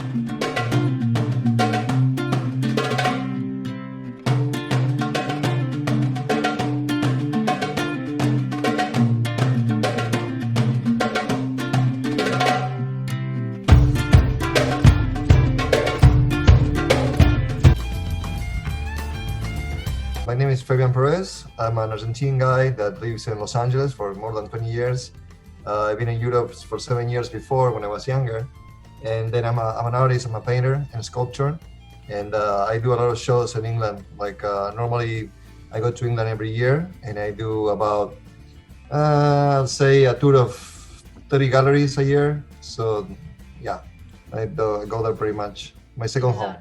My name is Fabian Perez. I'm an Argentine guy that lives in Los Angeles for more than 20 years. I've been in Europe for 7 years before when I was younger. And then I'm an artist, I'm a painter and sculptor. And I do a lot of shows in England. Normally I go to England every year and I do about, I'll say a tour of 30 galleries a year. So yeah, I go there pretty much. My second home.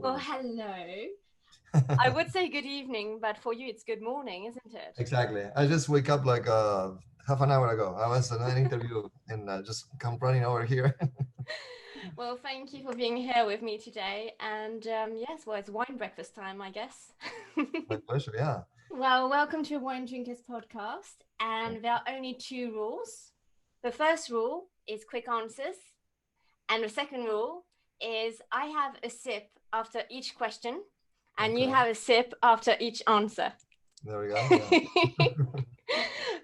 Well, hello. I would say good evening, but for you it's good morning, isn't it? Exactly. I just wake up like half an hour ago. I was in an interview and just come running over here. Well, thank you for being here with me today. And yes, well, it's wine breakfast time, I guess. My pleasure, yeah. Well, welcome to Wine Drinkers podcast. And there are only two rules. The first rule is quick answers. And the second rule is I have a sip after each question and you have a sip after each answer. There we go. Yeah.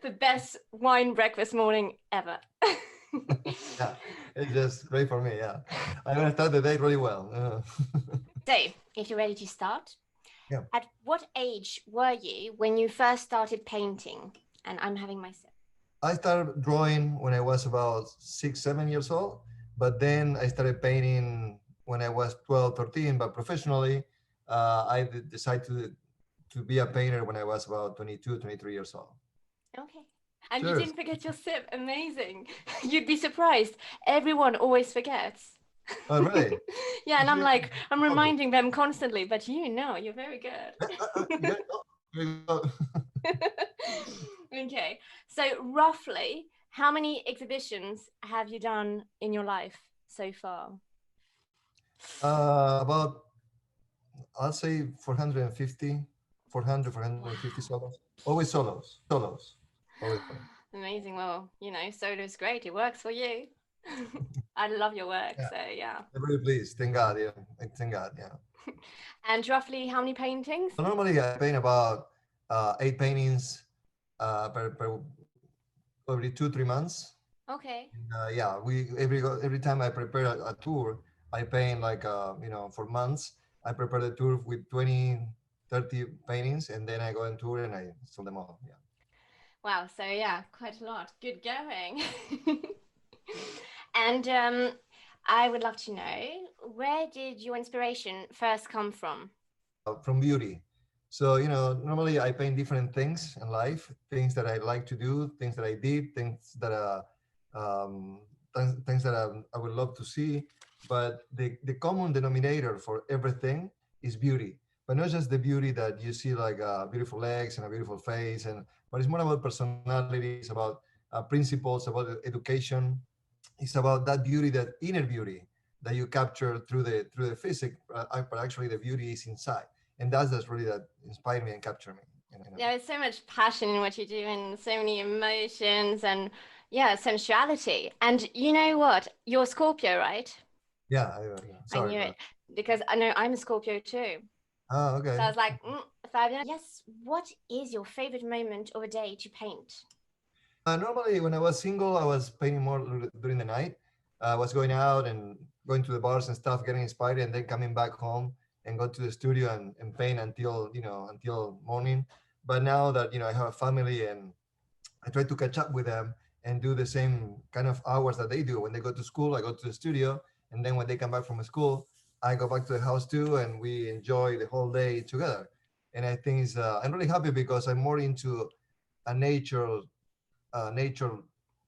The best wine breakfast morning ever. Yeah, it's just great for me. Yeah, I'm gonna start the day really well. So, if you're ready to start, yeah. At what age were you when you first started painting? And I'm having my sip. I started drawing when I was about 6, 7 years old, but then I started painting when I was 12, 13. But professionally, I decided to be a painter when I was about 22, 23 years old. Okay. And Cheers. You didn't forget your sip. Amazing. You'd be surprised. Everyone always forgets. Oh, really? Yeah, and I'm reminding them constantly, but you're very good. Okay. So roughly, how many exhibitions have you done in your life so far? About, I'll say 450 solos. Always solos. Always. Amazing. Well, solo's great. It works for you. I love your work. Yeah. So yeah. I'm very pleased. Thank God. Yeah. Thank God. Yeah. And roughly how many paintings? So normally I paint about 8 paintings per every 2-3 months. Okay. And, yeah, every time I prepare a tour, I paint for months. I prepare the tour with 20-30 paintings, and then I go on tour and I sell them all. Yeah. Wow. So yeah, quite a lot. Good going. And I would love to know, where did your inspiration first come from? From beauty. So, normally I paint different things in life, things that I like to do, things that I did, things that I would love to see. But the common denominator for everything is beauty. but not just the beauty that you see like beautiful legs and a beautiful face, and but it's more about personality. It's about principles, about education. It's about that beauty, that inner beauty that you capture through the physics, but actually the beauty is inside, and that's really that inspired me and captured me. There's so much passion in what you do and so many emotions and yeah, sensuality. And you know what? You're Scorpio, right? Yeah, I sorry, knew but it because I know I'm a Scorpio too. oh, So okay. I was like, Fabian, yes, what is your favorite moment of a day to paint? Normally, when I was single, I was painting more during the night. I was going out and going to the bars and stuff, getting inspired, and then coming back home and go to the studio and paint until until morning. But now that I have a family, and I try to catch up with them and do the same kind of hours that they do. When they go to school, I go to the studio, and then when they come back from school, I go back to the house too, and we enjoy the whole day together. And I think I'm really happy because I'm more into a nature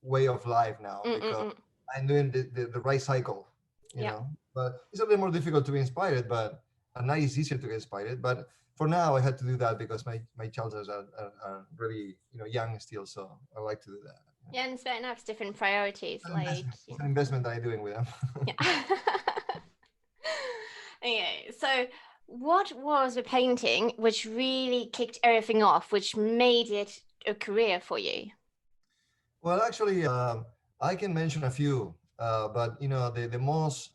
way of life now, because Mm-mm-mm. I'm doing the right cycle, Yeah. But it's a little more difficult to be inspired, but at night it's easier to get inspired. But for now, I had to do that because my children are really young still, so I like to do that. Yeah, and it's fair enough. It's different priorities. An Like, investment. It's an investment that I'm doing with them. yeah. Okay, so what was the painting which really kicked everything off, which made it a career for you? Well, actually, I can mention a few, but the most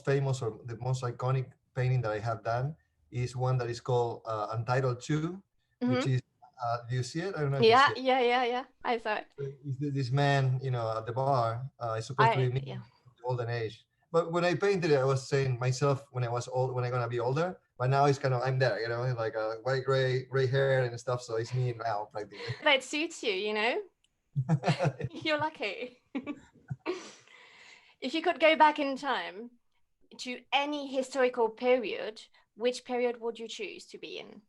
famous or the most iconic painting that I have done is one that is called Untitled Two, which Mm-hmm. is do you see it? I don't know if you Yeah, see it. yeah, yeah, yeah. I saw it. It's this man, at the bar, is supposed to be me Yeah. of the olden age. But when I painted it, I was saying myself when I was old, when I'm gonna be older. But now it's kind of I'm there, like white gray hair and stuff. So it's me now practically. But it suits you, you know? You're lucky. If you could go back in time to any historical period, which period would you choose to be in?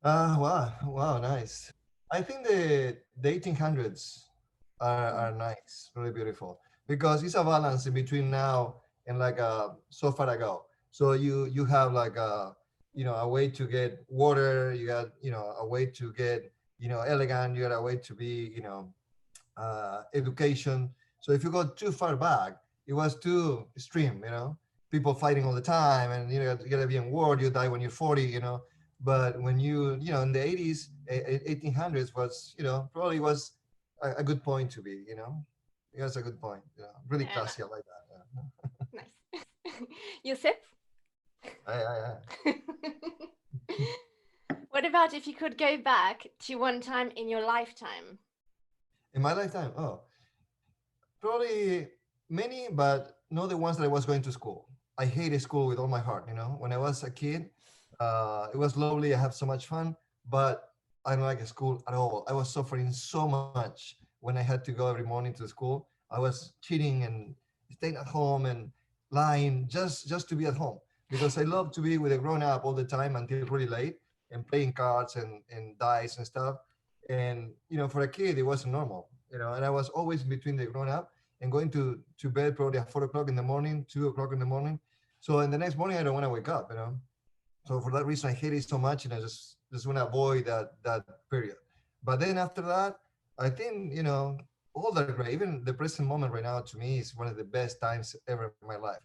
Wow, nice. I think the 1800s are nice, really beautiful, because it's a balance in between now and like so far ago. So you have like a way to get water, you got a way to get elegant, you got a way to be education. So if you go too far back, it was too extreme, people fighting all the time, and you gotta be in war, you die when you're 40, But when in the 80s, 1800s was, probably was a good point to be, It was a good point, really Yeah, classy. I like that. nice. Yusuf? I What about if you could go back to one time in your lifetime? in my lifetime, probably many, but not the ones that I was going to school. I hated school with all my heart. When I was a kid, it was lovely. I have so much fun, but I don't like school at all. I was suffering so much when I had to go every morning to school. I was cheating and staying at home and lying just to be at home, because I love to be with a grown up all the time until really late and playing cards and dice and stuff. And for a kid, it wasn't normal. And I was always between the grown up and going to bed probably at 4 o'clock in the morning, 2 o'clock in the morning. So in the next morning, I don't want to wake up. So for that reason, I hate it so much, and I just want to avoid that period. But then after that, I think all are great. Even the present moment right now to me is one of the best times ever in my life.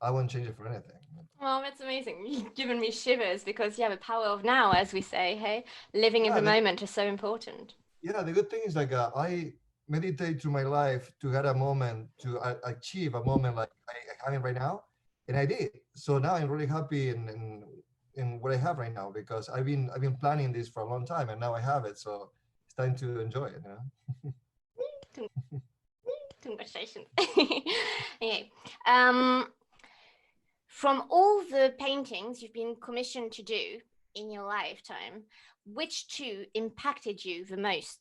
I won't change it for anything. Well, that's amazing. You've given me shivers because, yeah, the power of now, as we say, hey, living in Yeah, the moment is so important. yeah. The good thing is like I meditate through my life to get a moment to achieve a moment like I having right now, and I did. So now I'm really happy in what I have right now, because I've been planning this for a long time, and now I have it. So it's time to enjoy it. Congratulations. Okay. Um, from all the paintings you've been commissioned to do in your lifetime, which two impacted you the most?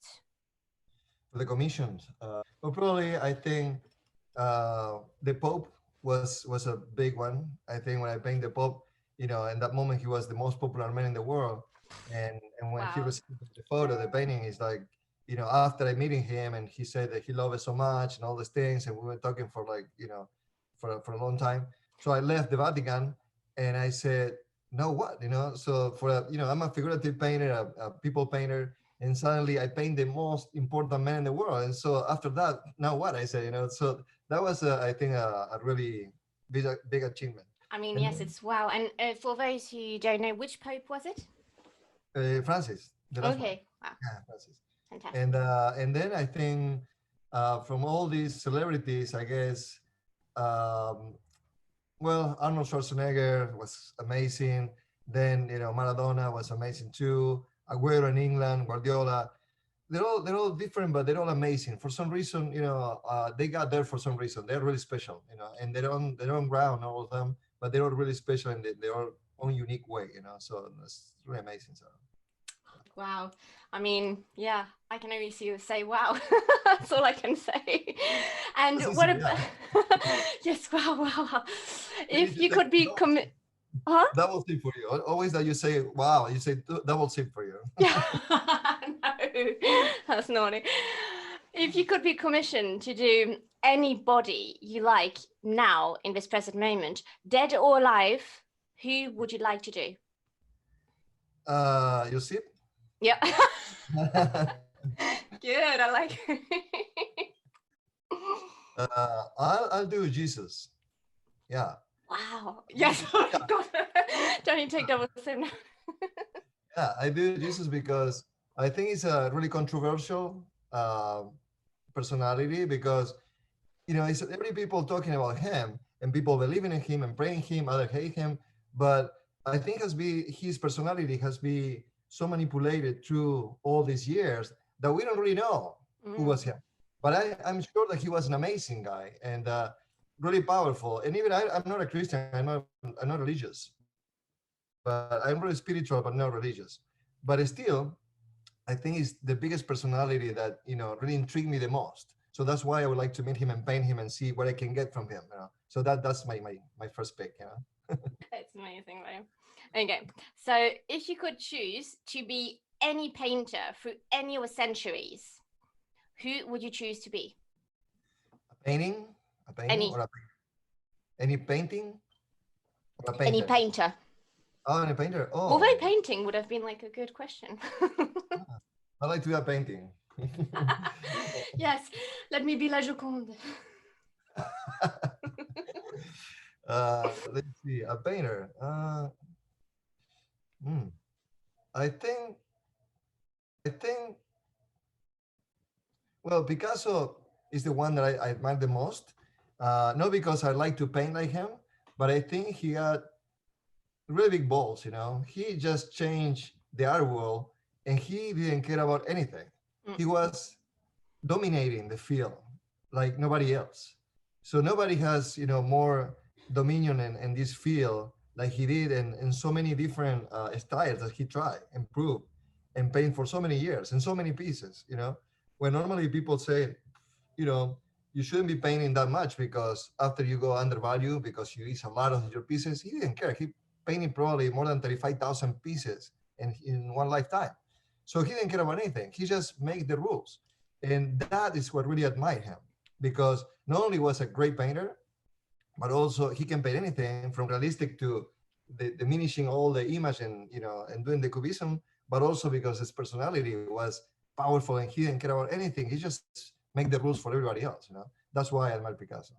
For the commissions, well, probably I think the Pope was a big one. I think when I paint the Pope, in that moment he was the most popular man in the world, and when he Wow. received the photo, the painting is like, after I meeting him, and he said that he loved it so much and all these things, and we were talking for like for a long time. So I left the Vatican, And I said, no, what, So for I'm a figurative painter, a people painter, and suddenly I paint the most important man in the world. And so after that, now what? I said, so that was, I think, a really big achievement. I mean, And yes, it's wow. And for those who don't know, which pope was it? Francis, the last one. Okay, wow, Yeah, Francis. fantastic. And then I think from all these celebrities, I guess, um, well, Arnold Schwarzenegger was amazing. Then Maradona was amazing too. Aguero in England, Guardiola. They're all different, but they're all amazing. For some reason, they got there for some reason. They're really special, and their own ground, all of them, but they're all really special in their own unique way. So it's really amazing. So Wow. I mean, yeah, I can only see you say wow. That's all I can say. And that's what easy, about yeah. yes, wow, wow, wow. You need If to you take could be huh? double tip for you. Always that you say wow, you say double tip for you. No, that's naughty. If you could be commissioned to do any body you like now in this present moment, dead or alive, who would you like to do? You see? Yeah. Good. I like it. I'll do Jesus. Yeah. Wow. Yes. Oh, Yeah, God. Don't you take double sim now. yeah, I do Jesus because I think it's a really controversial personality because it's every people talking about him and people believing in him and praying him, others hate him, but I think his personality has been so manipulated through all these years that we don't really know who was him. But I'm sure that he was an amazing guy and really powerful. And even I'm not a Christian. I'm not religious, but I'm really spiritual, but not religious. But still, I think it's the biggest personality that really intrigued me the most. So that's why I would like to meet him and paint him and see what I can get from him. So that's my first pick. It's amazing, though. Okay. So, if you could choose to be any painter through any of the centuries, who would you choose to be? Painting, a painting, Any or any painting, or a any painter. painter. Oh, any painter. Although Oh, painting would have been like a good question. I like to do a painting. Yes, let me be La Joconde. Let's see, a painter. Hmm. I think I think well, Picasso is the one that I admire the most. Not because I like to paint like him, but I think he had really big balls. He just changed the art world, and he didn't care about anything. He was dominating the field like nobody else. So nobody has more dominion in this field like he did, in so many different styles that he tried, improved, and paint for so many years and so many pieces. When normally people say, you know, you shouldn't be painting that much because after you go undervalue because you use a lot of your pieces. He didn't care. He painted probably more than 35,000 pieces in one lifetime. So he didn't care about anything. He just made the rules. And that is what really admired him because not only was a great painter, but also he can paint anything from realistic to diminishing all the image and doing the cubism, but also because his personality was powerful and he didn't care about anything. He just make the rules for everybody else. That's why I admire Picasso.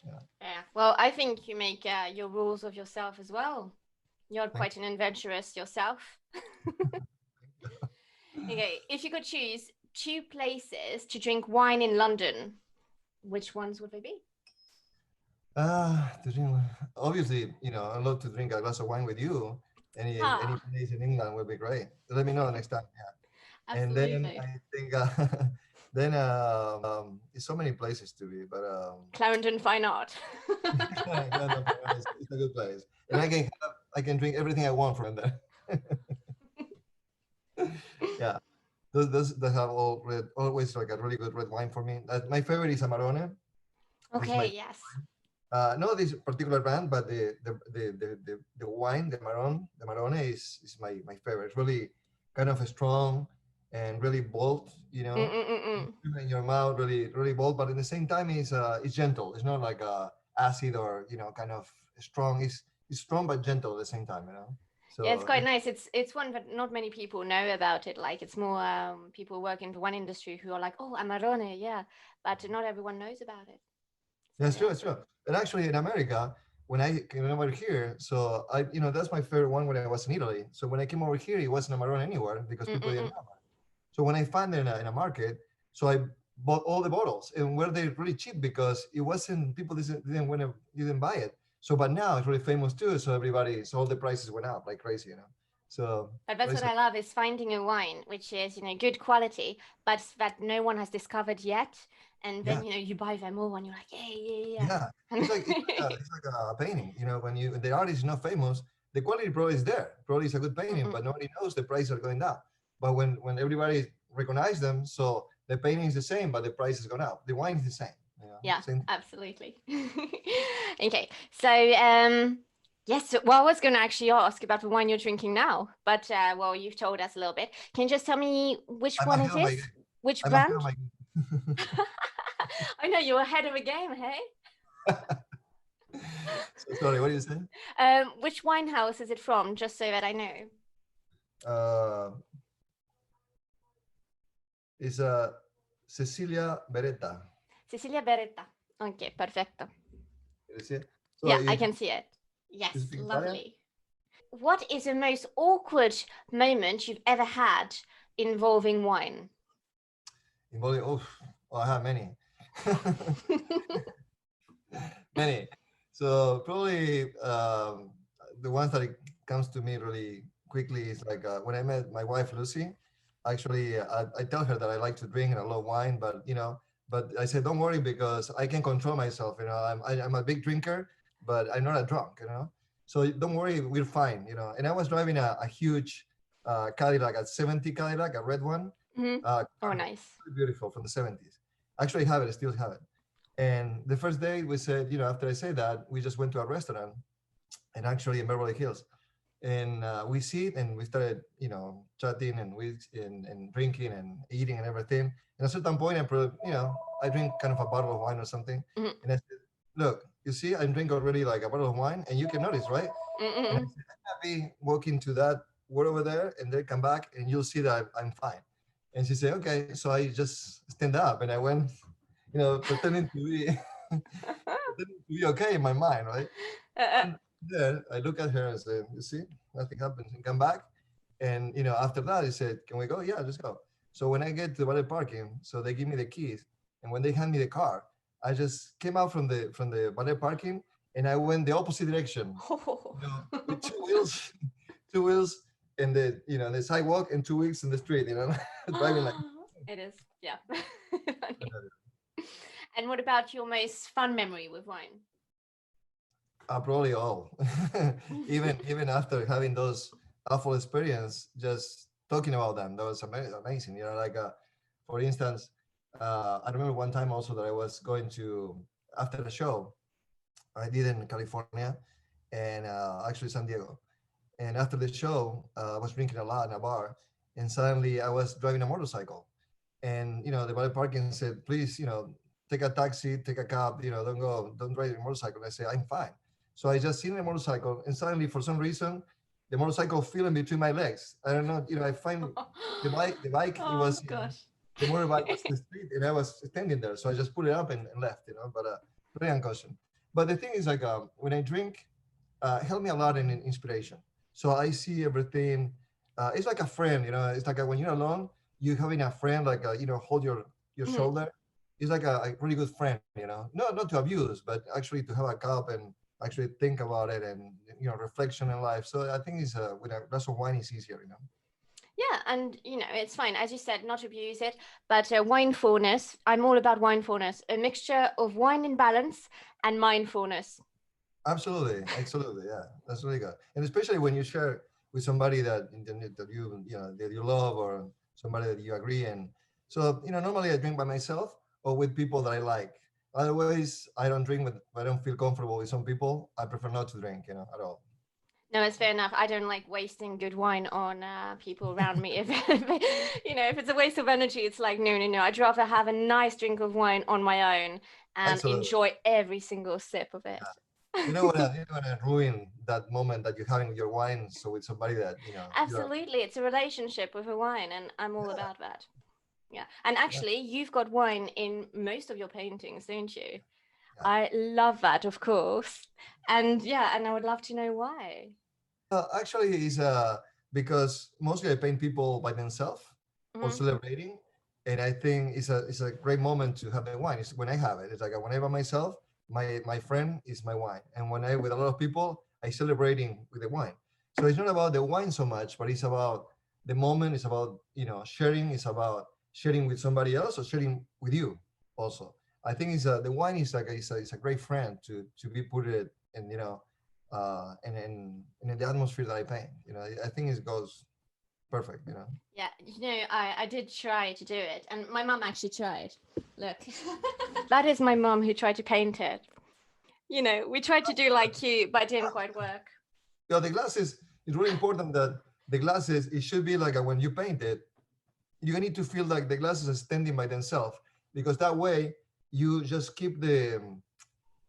Yeah. Yeah. Well, I think you make your rules of yourself as well. You're Thank quite an adventurous yourself. Okay, if you could choose two places to drink wine in London, which ones would they be? To drink, obviously, I love to drink a glass of wine with you. Any Ah, place in England would be great. Let me know next time. Yeah. And then absolutely. I think then it's so many places to be, but Clarendon Fine Art. it's a good place, and I can drink everything I want from there. Yeah, those that have always like a really good red wine for me. My favorite is Amarone. It's Okay, my yes. not this particular brand, but the wine, the Marone is my favorite. It's really kind of strong and really bold. Mm-mm-mm-mm. In your mouth, really really bold, but at the same time, it's gentle. It's not like acid or kind of strong. strong but gentle at the same time, you know. Yeah, it's So quite nice. It's one that not many people know about it. Like it's more people working for one industry who are like, oh, Amarone, yeah, but not everyone knows about it. So yeah, it's true, yeah. it's true. And actually, in America, when I came over here, so I, you know, that's my favorite one when I was in Italy. So when I came over here, it wasn't a Marron anywhere because people didn't Mm-mm-mm. know. So when I found it in a market, so I bought all the bottles, and were they really cheap because it wasn't people didn't buy it. So but now it's really famous too. So everybody, so all the prices went up like crazy, you know. So But that's it's what I love is finding a wine which is, good quality, but that no one has discovered yet. And yeah, then, you buy them all and you're like, yeah, yeah, yeah. yeah. It's like a painting, you know. When the artist is not famous, the quality probably is there. Probably is a good painting, Mm-mm. but nobody knows the prices are going down. But when everybody recognize them, so the painting is the same, but the price has gone up. The wine is the same, you know, Yeah, same. absolutely. Okay, so yes, well, I was going to actually ask about the wine you're drinking now, but well, you've told us a little bit. Can you just tell me which I'm one ahead it of my is? game. Which I'm ahead of brand? my game. I know you're ahead of the game, hey? So sorry, what are you saying? Which wine house is it from? Just so that I know. Uh, it's Cecilia Beretta. Cecilia Beretta. Okay, perfecto. You see? So Yeah, I can see it. you Yes, speak Italian? lovely. What is the most awkward moment you've ever had involving wine? In Bolivia? Oh, I have many. Many. So probably the ones that it comes to me really quickly is like when I met my wife Lucy. Actually, I tell her that I like to drink and I love wine, but you know, but I said don't worry because I can control myself. You know, I'm a big drinker, but I'm not a drunk. You know, so don't worry, we're fine. You know, and I was driving a huge Cadillac, a 70 Cadillac, a red one, Mm-hmm. Oh, Carnival, nice. really beautiful from the 70s. Actually, I have it. I still have it. And the first day we said, you know, after I said that, we just went to a restaurant and actually in Beverly Hills. And we sit and we started, you know, chatting and drinking and eating and everything. And at a certain point, you know, I drink kind of a bottle of wine or something. Mm-hmm. And I said, look, you see, I drink already like a bottle of wine and you can notice, right? And I Mm-mm. said, I'm happy walking to that word over there and then come back and you'll see that I'm fine. And she said, okay. So I just stand up and I went, you know, pretending to be pretending to be okay in my mind, right? Uh, And then I look at her and say, "You see, nothing happens," and come back. And you know, after that, he said, "Can we go?" Yeah, let's go. So when I get to the valet parking, so they give me the keys, and when they hand me the car, I just came out from the valet parking, and I went the opposite direction. oh. You know, with two wheels, two wheels, and the you know the sidewalk, and 2 weeks in the street. You know, driving like. It is, yeah. Funny. And what about your most fun memory with wine? Probably all. Even after having those awful experience, just talking about them, that was amazing. You know, like for instance, I remember one time also that I was going to after the show I did in California and actually San Diego. And after the show, I was drinking a lot in a bar, and suddenly I was driving a motorcycle, and you know the valet parking said, please, you know, take a taxi, take a cab, you know, don't drive a motorcycle. And I say, I'm fine. So I just seen the motorcycle, and suddenly for some reason, the motorcycle fell in between my legs. I don't know, you know, I find the bike, it Oh was, you know, gosh. the motorbike was in the street, and I was standing there. So I just put it up and left, you know, but very unconscious. But the thing is, like, when I drink, help me a lot in inspiration. So I see everything. It's like a friend, you know. It's like when you're alone, you having a friend, like you know, hold your Mhm. shoulder. It's like a really good friend, you know. Not to abuse, but actually to have a cup and actually think about it and you know reflection in life. So I think it's with a glass of wine is easier, you know. Yeah, and it's fine, as you said, not abuse it, but mindfulness. I'm all about mindfulness, a mixture of wine in balance and mindfulness. Absolutely, absolutely, yeah, that's really good, and especially when you share with somebody that you know that you love or somebody that you agree in. So you know, normally I drink by myself or with people that I like. Otherwise, I don't drink with. I don't feel comfortable with some people. I prefer not to drink, you know, at all. No, it's fair enough. I don't like wasting good wine on people around me. If if it's a waste of energy, it's like no, no, no. I'd rather have a nice drink of wine on my own and Absolutely, enjoy every single sip of it. you don't wanna ruin that moment that you're having with your wine. So with somebody that you're. Absolutely. It's a relationship with a wine, and I'm all Yeah, about that. Yeah. And yeah, actually, you've got wine in most of your paintings, don't you? yeah. I love that, of course. And yeah, and I would love to know why. Actually, it's because mostly I paint people by themselves or Hmm. celebrating, and I think it's a great moment to have the wine. It's when I have it. It's like when I by myself, my friend is my wine, and when I with a lot of people, I celebrating with the wine. So it's not about the wine so much, but it's about the moment. It's about sharing. It's about sharing with somebody else or sharing with you also. I think the wine is like it's a great friend to be put it in and in the atmosphere that I paint. I think it goes perfect. Yeah, I did try to do it, and my mum actually tried. Look, that is my mum who tried to paint it. We tried to do like you, but it didn't quite work. The glasses is really important that the glasses it should be like when you paint it, you need to feel like the glasses are standing by themselves because that way you just keep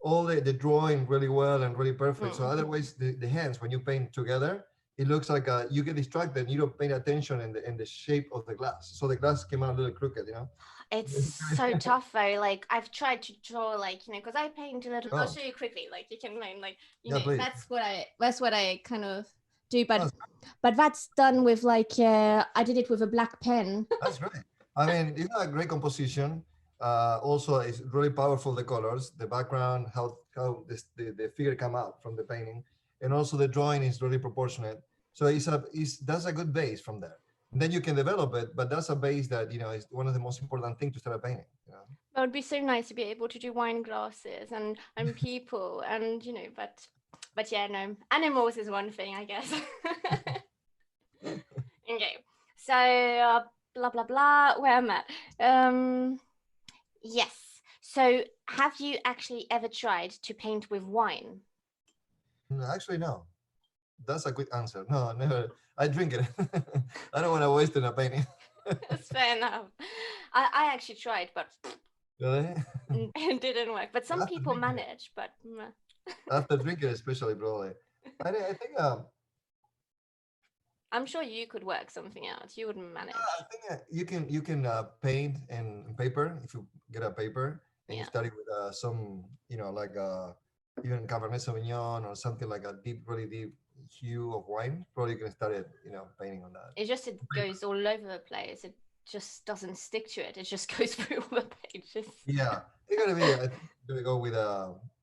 all the drawing really well and really perfect. So Mm. otherwise, the hands when you paint together, it looks like you get distracted. You don't pay attention in the shape of the glass, so the glass came out a little crooked. It's so tough though. Like I've tried to draw, like because I paint a little. I'll Oh, show you quickly. Like you can learn, like yeah, please. that's what I kind of do. But That's, but that's done with like I did it with a black pen. that's great. I mean, you got a great composition. Also, it's really powerful. The colors, the background, how the figure come out from the painting, and also the drawing is really proportionate. So that's a good base from there. And then you can develop it, but that's a base that is one of the most important things to start a painting. It would be so nice to be able to do wine glasses and people and but yeah, no, animals is one thing, I guess. Okay, so blah blah blah. Where am I? Yes. So, have you actually ever tried to paint with wine? Actually, no. That's a quick answer. No, never. I drink it. I don't want to waste it in a painting. That's fair enough. I actually tried, but Really? it didn't work. But some After people drinking it. manage. But After drinking it, especially, probably. I think I'm sure you could work something out. You would I manage. think you can paint in paper if you get a paper and you Yeah. study with some like even Cabernet Sauvignon or something like a really deep hue of wine. Probably you can start it painting on that. It Paper. goes all over the place. It just doesn't stick to it. It just goes through all the pages. Yeah, it's gonna be. I think it's gonna go with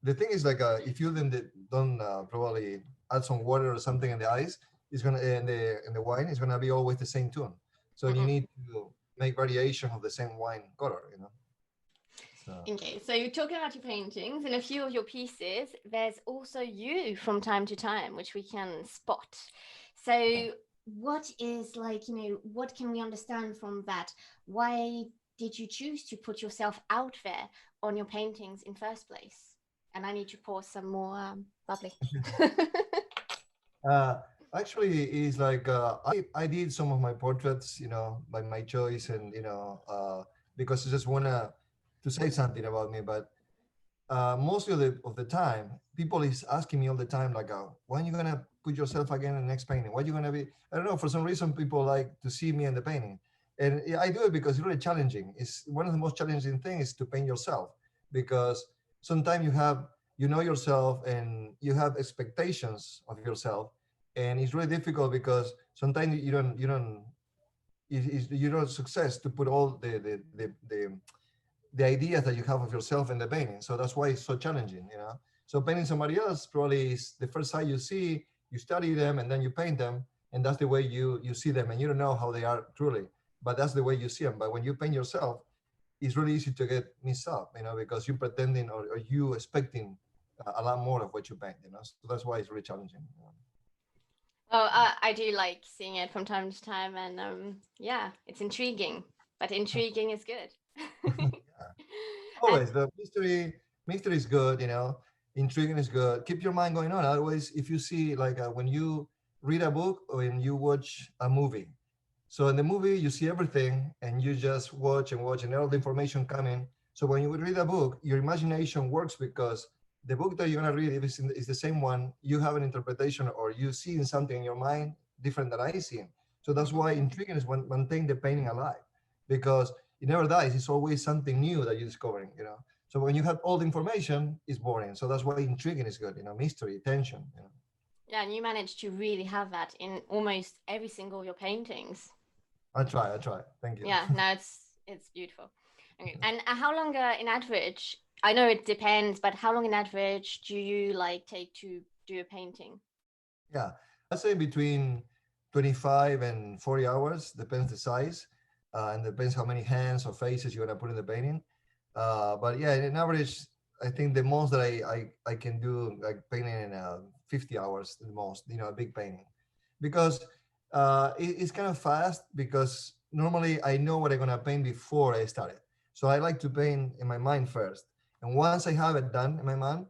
the thing is like if you then don't probably add some water or something in the ice, it's gonna in the wine. It's gonna be always the same tune. So you Mm-mm. need to make variation of the same wine color. So Okay, so you're talking about your paintings and a few of your pieces. There's also you from time to time, which we can spot. yeah. So, what is like, what can we understand from that? Why did you choose to put yourself out there on your paintings in first place? And I need to pour some more bubbly. Uh, actually, it's like I did some of my portraits, by my choice, and because I just wanna to say something about me. But mostly of the time, people is asking me all the time, like, when you gonna put yourself again in the next painting? What you gonna be? I don't know. For some reason, people like to see me in the painting, and yeah, I do it because it's really challenging. It's one of the most challenging things to paint yourself because sometimes you know yourself and you have expectations of yourself, and it's really difficult because sometimes you don't success to put all the ideas that you have of yourself in the painting. So that's why it's so challenging. So painting somebody else probably is the first sight you see, you study them, and then you paint them, and that's the way you see them, and you don't know how they are truly, but that's the way you see them. But when you paint yourself, it's really easy to get mixed up, because you're pretending or you expecting a lot more of what you paint. So that's why it's really challenging. Oh, I do like seeing it from time to time, and yeah, it's intriguing, but intriguing is good. And Always the mystery is good. Intriguing is good. Keep your mind going on. Otherwise, if you see like when you read a book or when you watch a movie, so in the movie you see everything and you just watch and watch and all the information coming. So when you read a book, your imagination works because the book that you're gonna read, if it's the same one, you have an interpretation or you see something in your mind different than I see. So that's why intriguing is maintain the painting alive, because it never dies. It's always something new that you're discovering, you know. So when you have all the information, it's boring. So that's why intriguing is good, you know, mystery, tension, you know. Yeah, and you managed to really have that in almost every single of your paintings. I try. Thank you. Yeah, no, it's beautiful. Okay. And how long in average? I know it depends, but how long in average do you like take to do a painting? Yeah, I'd say between 25 and 40 hours, depends the size, and depends how many hands or faces you want to put in the painting. But yeah, in average, I think the most that I can do like painting in 50 hours, the most, you know, a big painting, because it's kind of fast because normally I know what I'm gonna paint before I start it. So I like to paint in my mind first, and once I have it done in my mind,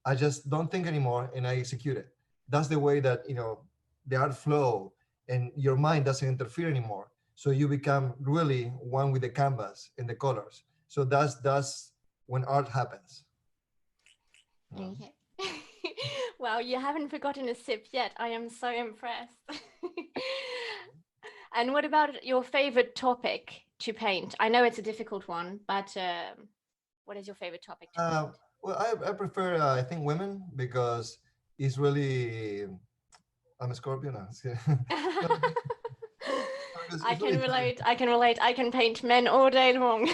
I just don't think anymore and I execute it. That's the way that, you know, the art flow, and your mind doesn't interfere anymore, so you become really one with the canvas and the colors. So that's when art happens, you know? Okay. Wow, you haven't forgotten a sip yet. I am so impressed. And what about your favorite topic to paint? I know it's a difficult one, but what is your favorite topic to uh, paint? well, I prefer I think women, because it's really, I'm a Scorpio now. No, because I it's can really challenging. relate. I can relate. I can paint men all day long.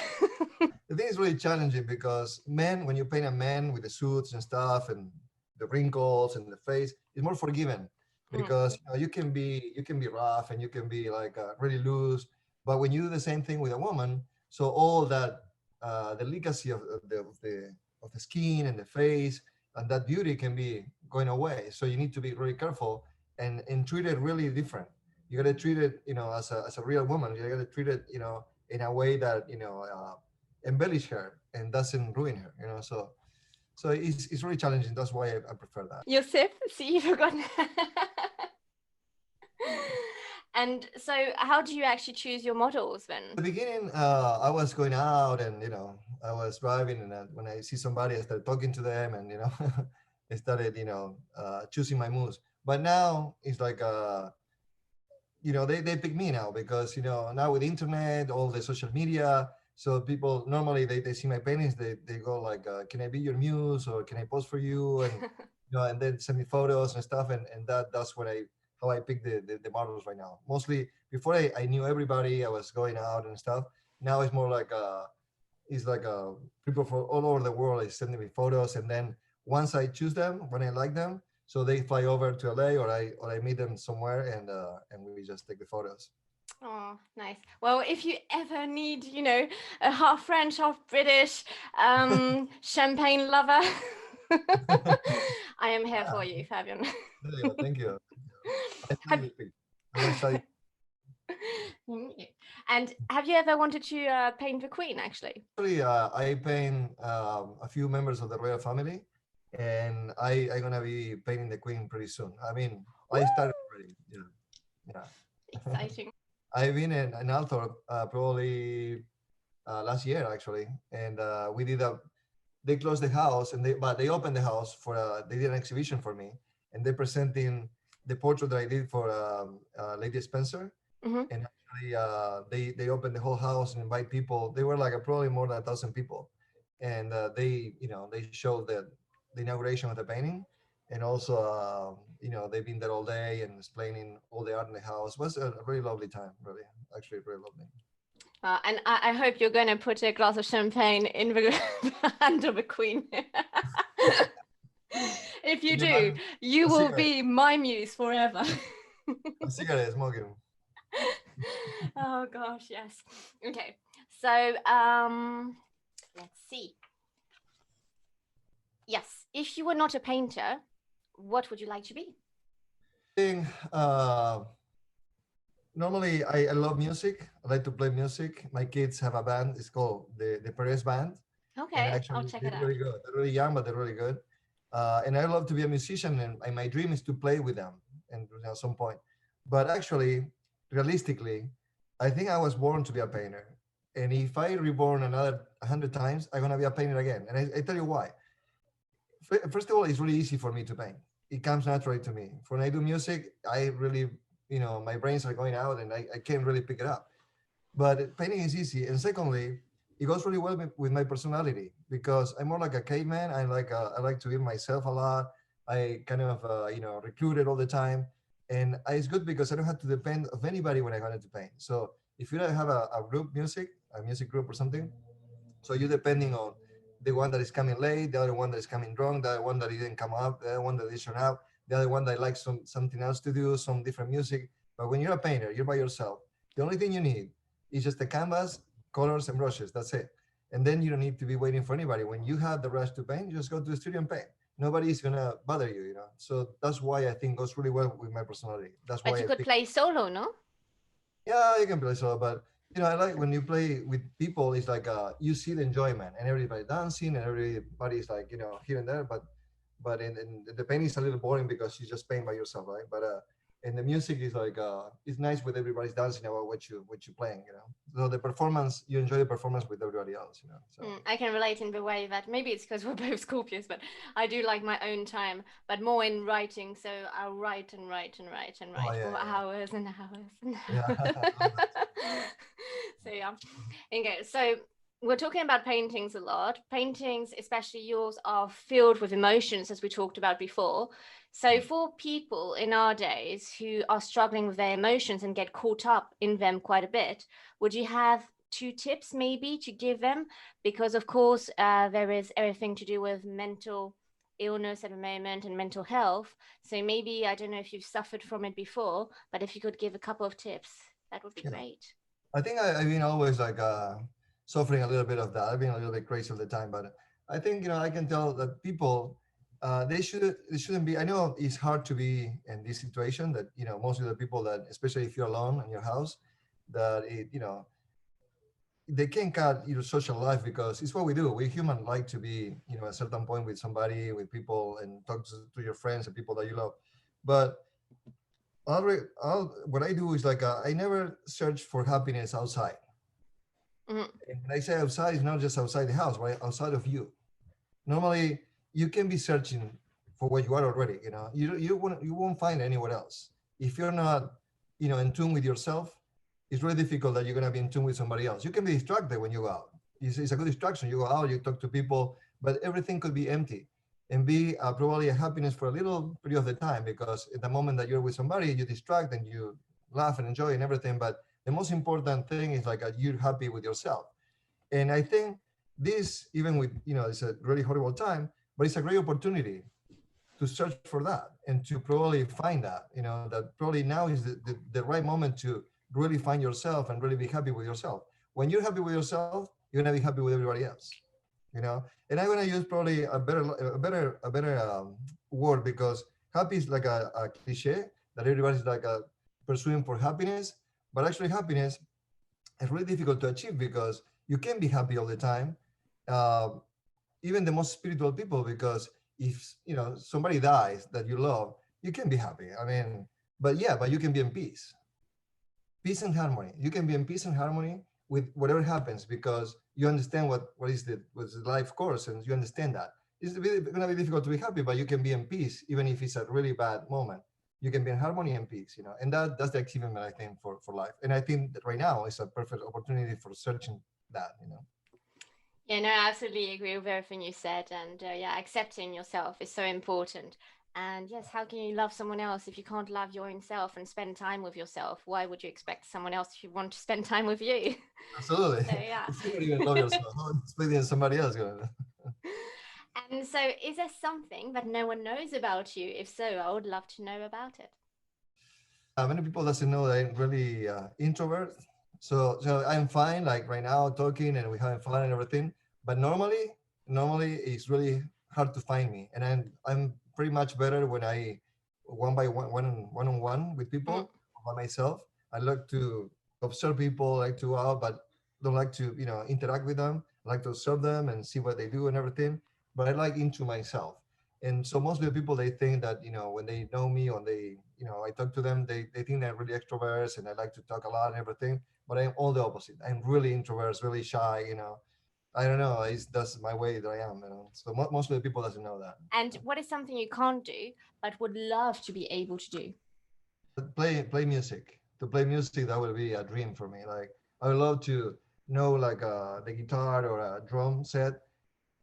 The thing is really challenging because men, when you paint a man with the suits and stuff and the wrinkles and the face, it's more forgiven, because Mm. you know, you can be rough and you can be like really loose. But when you do the same thing with a woman, so all that the legacy of the skin and the face and that beauty can be going away. So you need to be really careful and treat it really different. You got to treat it, you know, as a real woman. You got to treat it, you know, in a way that, you know, embellish her and doesn't ruin her, you know. So it's really challenging. That's why I prefer that. Your sip? See, you forgot. And so, how do you actually choose your models At the then? beginning, I was going out and, you know, I was driving, and when I see somebody, I started talking to them, and, you know, I started, you know, choosing my moves. But now it's like you know, they pick me now, because, you know, now with internet, all the social media, so people normally they see my paintings, they go like, can I be your muse, or can I pose for you, and, you know, and then send me photos and stuff, and that's what I how I pick the models right now. Mostly before I knew everybody, I was going out and stuff. Now it's more like it's like people from all over the world is sending me photos, and then once I choose them, when I like them, so they fly over to LA, or I meet them somewhere, and we just take the photos. Oh, nice. Well, if you ever need, a half French, half British champagne lover, I am here Ah, for you, Fabian. there you go. Thank you. I Have study speak. I'm gonna study. and have you ever wanted to paint the Queen? Actually. Actually, I paint a few members of the royal family, and I'm gonna be painting the queen pretty soon. I mean, Woo! I started already. Yeah. Exciting. I've been in Althorp probably last year actually, and we did a. They closed the house, but they opened the house for they did an exhibition for me, and they presenting the portrait that I did for Lady Spencer, Hmm. and actually they opened the whole house and invite people. They were like probably more than 1,000 people, and they, you know, they showed the inauguration of the painting, and also you know, they've been there all day and explaining all the art in the house. It was a really lovely time, really, actually really lovely. And I hope you're going to put a glass of champagne in the hand of a Queen. If you Can you do, imagine you a will cigarette, be my muse forever. a cigarette smoking? Oh gosh, yes. Okay. So, let's see. Yes, if you were not a painter, what would you like to be? Thing, normally I love music. I like to play music. My kids have a band. It's called the Perez Band, and Okay, I'll actually check it they're out. really good. They're really young, but they're really good. And I love to be a musician, and my dream is to play with them, and, you know, at some point. But actually, realistically, I think I was born to be a painter. And if I reborn another 100 times, I'm gonna be a painter again. And I tell you why. First of all, it's really easy for me to paint. It comes naturally to me. When I do music, I really, my brains are going out and I can't really pick it up. But painting is easy. And secondly, it goes really well with my personality because I'm more like a caveman. I like to be myself a lot. I kind of recluded all the time, and it's good because I don't have to depend of anybody when I wanted to paint. So if you have a group music, a music group or something, so you're depending on the one that is coming late, the other one that is coming drunk, the other one that didn't come up, the other one that didn't up, the other one that likes something else to do, some different music. But when you're a painter, you're by yourself. The only thing you need is just a canvas, colors, and brushes. That's it. And then you don't need to be waiting for anybody. When you have the rush to paint, you just go to the studio and paint. Nobody's gonna bother you. So that's why I think goes really well with my personality. That's But why you I could pick. play solo, no? Yeah, you can play solo, but I like when you play with people. It's like you see the enjoyment and everybody dancing and everybody's like here and there. But in the painting is a little boring because you just paint by yourself, right? But and the music is like it's nice with everybody's dancing about what you're playing. So the performance, you enjoy the performance with everybody else. So I can relate in the way that maybe it's because we're both Scorpios, but I do like my own time, but more in writing. So I'll write and write and write and oh write yeah, for hours and hours and yeah, hours. yeah. I love that. So yeah. Okay, so we're talking about paintings a lot. Paintings, especially yours, are filled with emotions, as we talked about before. So for people in our days who are struggling with their emotions and get caught up in them quite a bit, would you have two tips maybe to give them? Because of course there is everything to do with mental illness at the moment and mental health. So maybe, I don't know if you've suffered from it before, but if you could give a couple of tips, that would be Yeah. great. I think I've been always like suffering a little bit of that. I've been a little bit crazy all the time, but I think I can tell that people they shouldn't be. I know it's hard to be in this situation that most of the people that, especially if you're alone in your house, that they can't cut your social life because it's what we do. We human like to be at a certain point with somebody, with people, and talk to your friends and people that you love. But what I do is like I never search for happiness outside. Mhm. And when I say outside, it's not just outside the house, right? Outside of you. Normally, you can be searching for what you are already. You won't find anywhere else if you're not, in tune with yourself. It's really difficult that you're gonna be in tune with somebody else. You can be distracted when you go out. It's a good distraction. You go out, you talk to people, but everything could be empty and be probably a happiness for a little period of the time because at the moment that you're with somebody, you distract and you laugh and enjoy and everything. But the most important thing is like you're happy with yourself. And I think this, even with, it's a really horrible time, but it's a great opportunity to search for that and to probably find that probably now is the right moment to really find yourself and really be happy with yourself. When you're happy with yourself, you're going to be happy with everybody else. And I'm going to use probably a better word because happy is like a cliche that everybody's like pursuing for happiness, but actually happiness is really difficult to achieve because you can be happy all the time, uh, even the most spiritual people, because if somebody dies that you love, you can be happy. I mean, but you can be in peace and harmony. You can be in peace and harmony with whatever happens because you understand what's the life course, and you understand that it's really going to be difficult to be happy, but you can be in peace even if it's a really bad moment. You can be in harmony and peace, and that's the achievement I think for life. And I think that right now is a perfect opportunity for searching that. Yeah, no, I absolutely agree with everything you said. And yeah, accepting yourself is so important. And yes, how can you love someone else if you can't love your own self and spend time with yourself? Why would you expect someone else if you want to spend time with you? Absolutely. So yeah. If you don't even love yourself, how expecting somebody else gonna? And so, is there something that no one knows about you? If so, I would love to know about it. Many people doesn't know that I'm really introvert. So I'm fine, like right now talking and we having fun and everything. But normally it's really hard to find me, and I'm pretty much better when I one by one on one with Mm. people by myself. I like to observe people, like to go out, but don't like to interact with them. I like to observe them and see what they do and everything. But I like into myself. And so most of the people, they think that when they know me or they I talk to them, they think they're really extroverts and I like to talk a lot and everything, but I'm all the opposite. I'm really introvert, really shy. I don't know. That's my way that I am. So most of the people doesn't know that. And what is something you can't do but would love to be able to do? Play music. To play music, that would be a dream for me. Like I would love to know like the guitar or a drum set.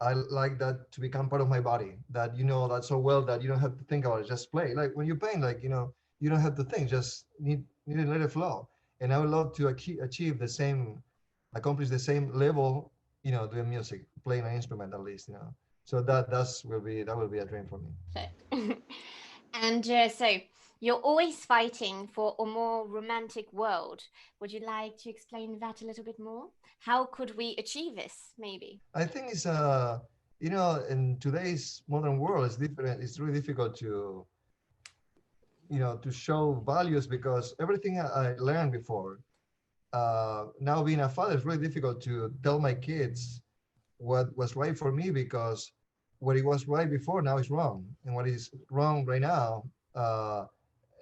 I like that to become part of my body. That you know that so well that you don't have to think about it. Just play. Like when you paint, like you don't have to think. Just need to let it flow. And I would love to achieve the same, accomplish the same level. Doing music, playing an instrument at least. So that will be a dream for me. Perfect. And so you're always fighting for a more romantic world. Would you like to explain that a little bit more? How could we achieve this, maybe? I think it's in today's modern world, it's different. It's really difficult to show values because everything I learned before. Now being a father, it's really difficult to tell my kids what was right for me because what it was right before now is wrong, and what is wrong right now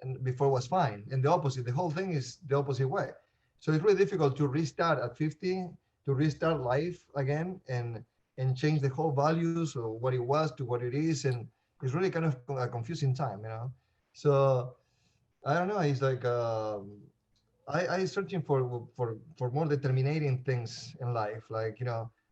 and before was fine, and the opposite. The whole thing is the opposite way. So it's really difficult to restart at 50, to restart life again, and change the whole values of what it was to what it is, and it's really kind of a confusing time. So I don't know. It's like I searching for more determining things in life. Like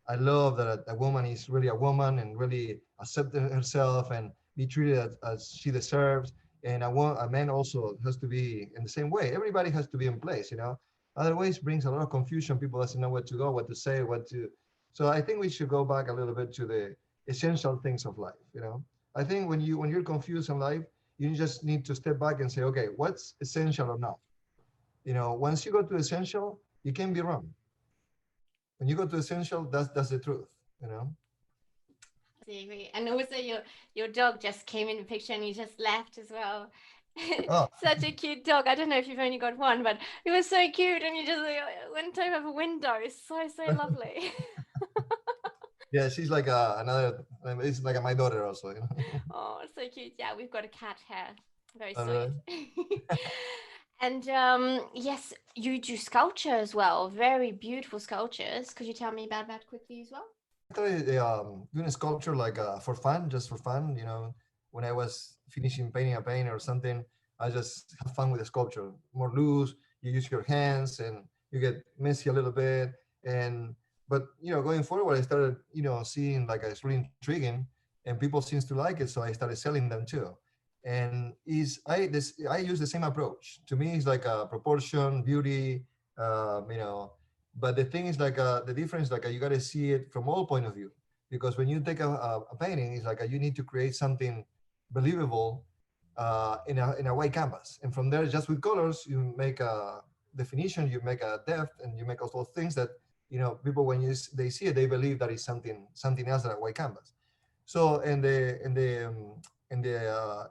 I love that a woman is really a woman and really accept herself and be treated as she deserves. And a man also has to be in the same way. Everybody has to be in place. Otherwise, brings a lot of confusion. People doesn't know where to go, what to say, what to. So I think we should go back a little bit to the essential things of life. I think when you're confused in life, you just need to step back and say, okay, what's essential or not? Once you go to essential, you can't be wrong. When you go to essential, that's the truth. You know. Absolutely. And also your dog just came in the picture and he just left as well. Oh, Such a cute dog. I don't know if you've only got one, but it was so cute and you just went over the window. It's so lovely. yeah, she's like another. It's like my daughter also. Oh, so cute. Yeah, we've got a cat here. Very All sweet. right. And yes, you do sculpture as well. Very beautiful sculptures. Could you tell me about that quickly as well? I started doing a sculpture like for fun, just for fun. When I was finishing painting a paint or something, I just have fun with the sculpture. More loose, you use your hands, and you get messy a little bit. And but going forward, I started seeing like it's really intriguing, and people seems to like it, so I started selling them too. And I use the same approach. To me, it's like a proportion, beauty, um, you know, but the thing is like the difference like you got to see it from all point of view, because when you take a painting, it's like you need to create something believable in a white canvas, and from there just with colors you make a definition, you make a depth, and you make all those things that people when they see it, they believe that is something else than a white canvas. So in the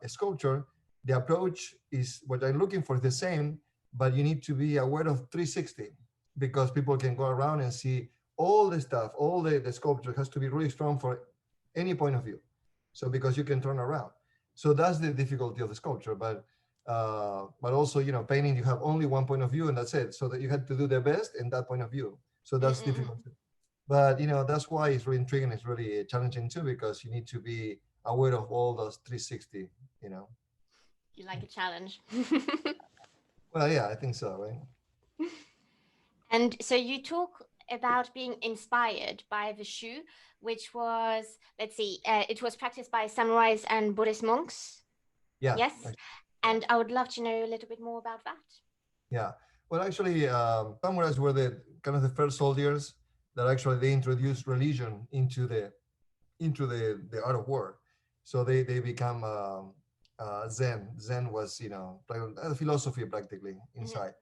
sculpture, the approach is what I'm looking for is the same, but you need to be aware of 360, because people can go around and see all the stuff, all the sculpture has to be really strong for any point of view. So because you can turn around. So that's the difficulty of the sculpture. But also, painting, you have only one point of view and that's it. So that you had to do the best in that point of view. So that's Mm-mm-mm. difficult. But that's why it's really intriguing. It's really challenging too, because you need to be aware of all those 360, you know. You like a challenge. Well, yeah, I think so, right? And so you talk about being inspired by the shu, which was, let's see, it was practiced by samurais and Buddhist monks. Yeah, Yes. yeah. And I would love to know a little bit more about that. Yeah. Well, actually, samurais were the kind of the first soldiers that actually they introduced religion into the art of war. So they become Zen. Zen was like a philosophy practically Mm-hmm. inside,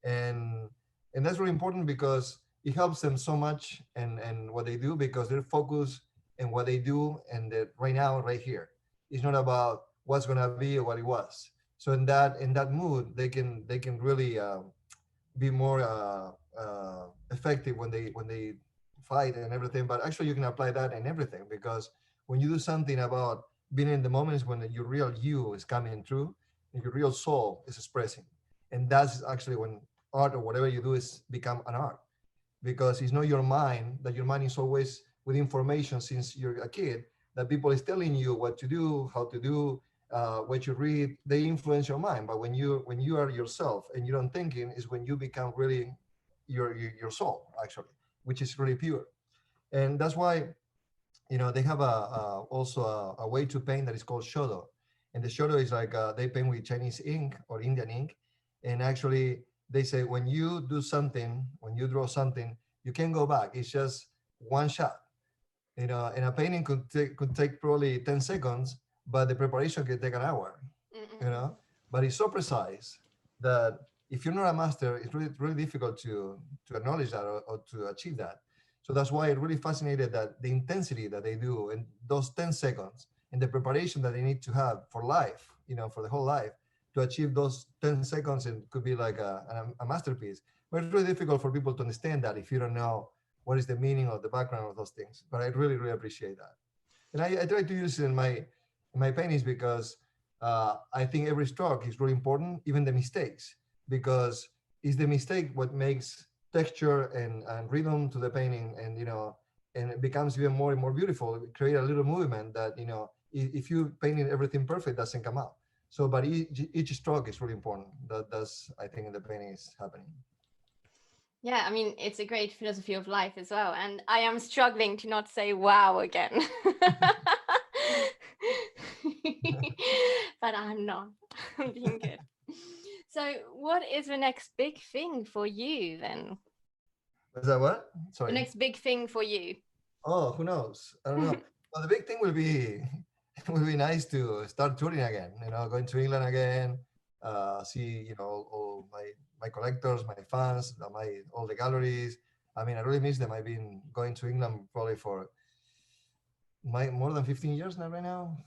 and and that's really important because it helps them so much and what they do, because they're focused in what they do and that right now, right here. It's not about what's gonna be or what it was. So in that mood, they can really be more effective when they fight and everything. But actually, you can apply that in everything, because when you do something about being in the moment is when your real you is coming through and your real soul is expressing, and that's actually when art or whatever you do is become an art, because it's not your mind, that your mind is always with information since you're a kid, that people is telling you what to do, how to do, what you read. They influence your mind. But when you are yourself and you don't thinking, is when you become really your soul, actually, which is really pure. And that's why, they have also a way to paint that is called shodo. And the shodo is like, they paint with Chinese ink or Indian ink. And actually they say, when you do something, when you draw something, you can go back. It's just one shot. And a painting could take probably 10 seconds, but the preparation could take an hour. you Mm-mm. know but it's so precise that if you're not a master, it's really difficult to acknowledge that, or to achieve that. So that's why I'm really fascinated that the intensity that they do in those 10 seconds, and the preparation that they need to have for life, for the whole life, to achieve those 10 seconds, and could be like a masterpiece. But it's really difficult for people to understand that if you don't know what is the meaning of the background of those things. But I really, really appreciate that. And I try to use it in my paintings, because I think every stroke is really important, even the mistakes, because it's the mistake what makes texture and rhythm to the painting, and it becomes even more and more beautiful. It create a little movement that, if you painting everything perfect, doesn't come out. So, but each stroke is really important. That's, I think, in the painting is happening. Yeah, I mean, it's a great philosophy of life as well. And I am struggling to not say wow again. But I'm not. I'm being good. So, what is the next big thing for you then? Was that what? The Sorry. next big thing for you? Oh, who knows? I don't know. Well, the big thing will be it will be nice to start touring again. Going to England again, see all my collectors, my fans, my all the galleries. I mean, I really miss them. I've been going to England probably for more than 15 years now. Right now,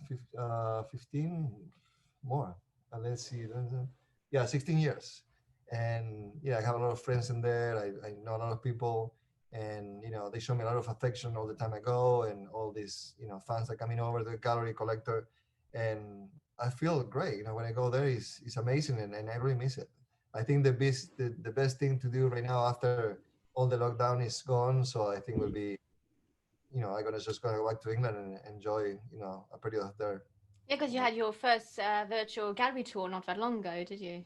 15 more. Let's see, yeah, 16 years. And yeah, I have a lot of friends in there. I know a lot of people, and they show me a lot of affection all the time I go, and all these fans that coming over, the gallery collector, and I feel great. When I go there, it's amazing, and I really miss it. I think the best thing to do right now, after all the lockdown is gone, so I think will be, I'm gonna just go back to England and enjoy a period of there. Yeah, because you had your first virtual gallery tour not that long ago, did you?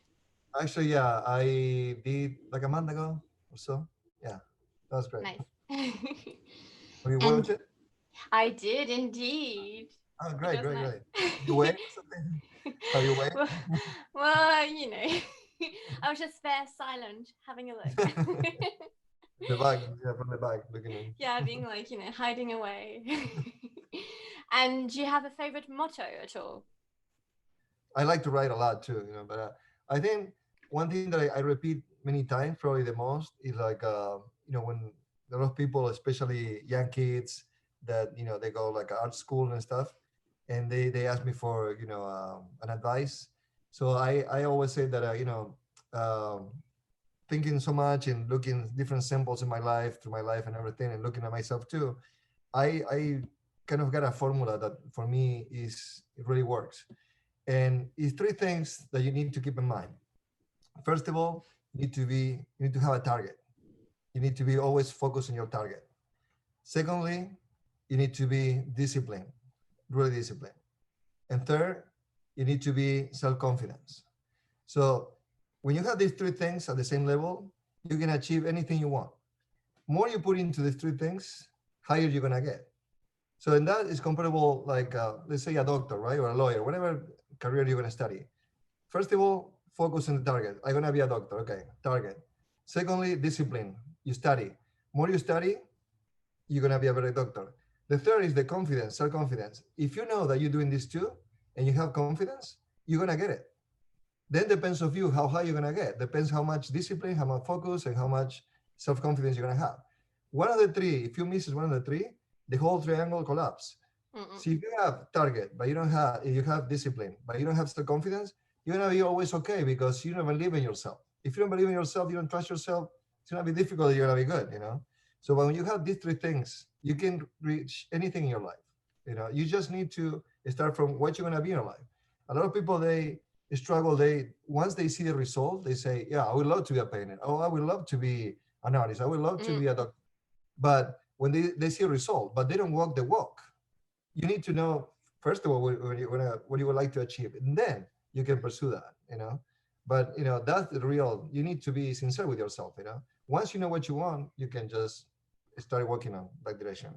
Actually, yeah, I did like a month ago or so. Yeah, that was great. Nice. Have you watched And it? I did indeed. Oh, It great, was great, nice. great. You wait or something? Have you wait? well, well, I was just there silent, having a look. The back, yeah, from the back, looking in. Yeah, being like, hiding away. And do you have a favorite motto at all? I like to write a lot too, but I think one thing that I repeat many times, probably the most, is like, when a lot of people, especially young kids, that they go like art school and stuff, and they ask me for an advice. So I always say that um, thinking so much and looking different samples in my life, through my life and everything, and looking at myself too, I kind of got a formula that for me it really works. And it's three things that you need to keep in mind. First of all, you need to have a target. You need to be always focused on your target. Secondly, you need to be disciplined, really disciplined. And third, you need to be self-confidence. So when you have these three things at the same level, you can achieve anything you want. More you put into these three things, higher you're gonna get. So, and that is comparable, like, let's say a doctor, right, or a lawyer, whatever career you're gonna study. First of all, focus on the target. I'm gonna be a doctor. Okay, target. Secondly, discipline. You study. More you study, you're gonna be a better doctor. The third is the confidence, self-confidence. If you know that you're doing this too, and you have confidence, you're gonna get it. Then depends of you how high you're gonna get. Depends how much discipline, how much focus, and how much self-confidence you're gonna have. One of the three, if you miss one of the three, the whole triangle collapse. Mm-mm. So if you have target, but you have discipline, but you don't have self-confidence, you're gonna be always okay, because you don't believe in yourself. If you don't believe in yourself, you don't trust yourself, it's gonna be difficult, you're gonna be good. So when you have these three things, you can reach anything in your life. You just need to start from what you're gonna be in your life. A lot of people, they struggle, they once they see the result, they say, yeah, I would love to be a painter. Oh, I would love to be an artist. I would love to be a doctor. But when they see a result, but they don't walk the walk, you need to know, first of all, what you would like to achieve. And then you can pursue that, But, that's the real, you need to be sincere with yourself, Once you know what you want, you can just start working on that direction.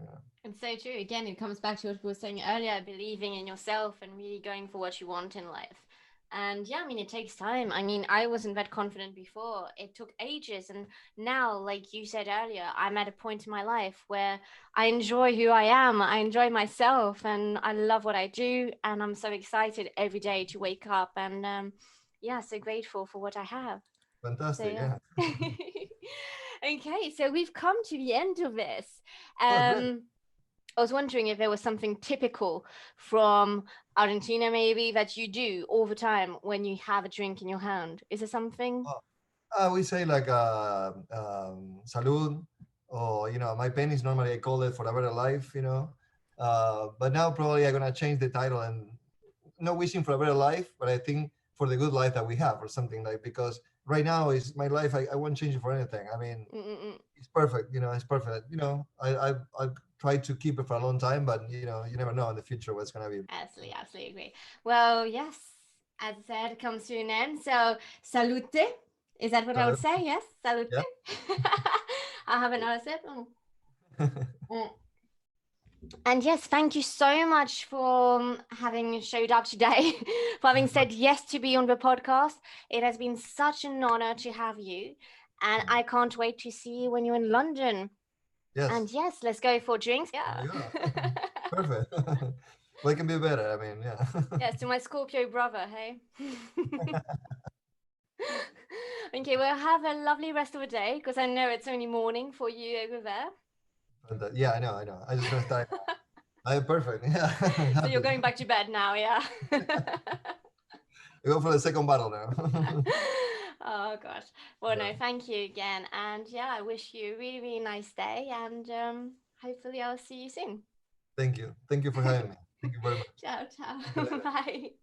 And so true. Again, it comes back to what we were saying earlier, believing in yourself and really going for what you want in life. And yeah, I mean, it takes time. I mean, I wasn't that confident before. It took ages. And now, like you said earlier, I'm at a point in my life where I enjoy who I am. I enjoy myself and I love what I do. And I'm so excited every day to wake up. And yeah, so grateful for what I have. Fantastic, So, yeah. Okay, so we've come to the end of this. Oh, great. I was wondering if there was something typical from Argentina, maybe, that you do all the time when you have a drink in your hand. Is there something? We say like salud, or my pen is normally I call it for a better life. But now probably I'm gonna change the title and not wishing for a better life, but I think for the good life that we have, or something like, because right now is my life. I won't change it for anything. I mean, it's perfect. It's perfect. I tried to keep it for a long time, but you never know in the future what's gonna be. Absolutely agree. Well, yes, as I said, it comes to an end. So, salute. Is that what I would say? Yes, salute. Yeah. I'll have another sip. And yes, thank you so much for having showed up today, for having said yes to be on the podcast. It has been such an honor to have you. And I can't wait to see you when you're in London. Yes. And yes, let's go for drinks. Yeah. Perfect. What can be better? I mean, yeah. Yes, to my Scorpio brother, hey? Okay, well, have a lovely rest of the day, because I know it's only morning for you over there. Yeah, I know. I just gonna start. Perfect. Yeah. So you're going back to bed now, yeah? We go for the second battle now. Oh gosh. Well, no, thank you again. And yeah, I wish you a really, really nice day. And hopefully I'll see you soon. Thank you. Thank you for having me. Thank you very much. Ciao, ciao. Bye.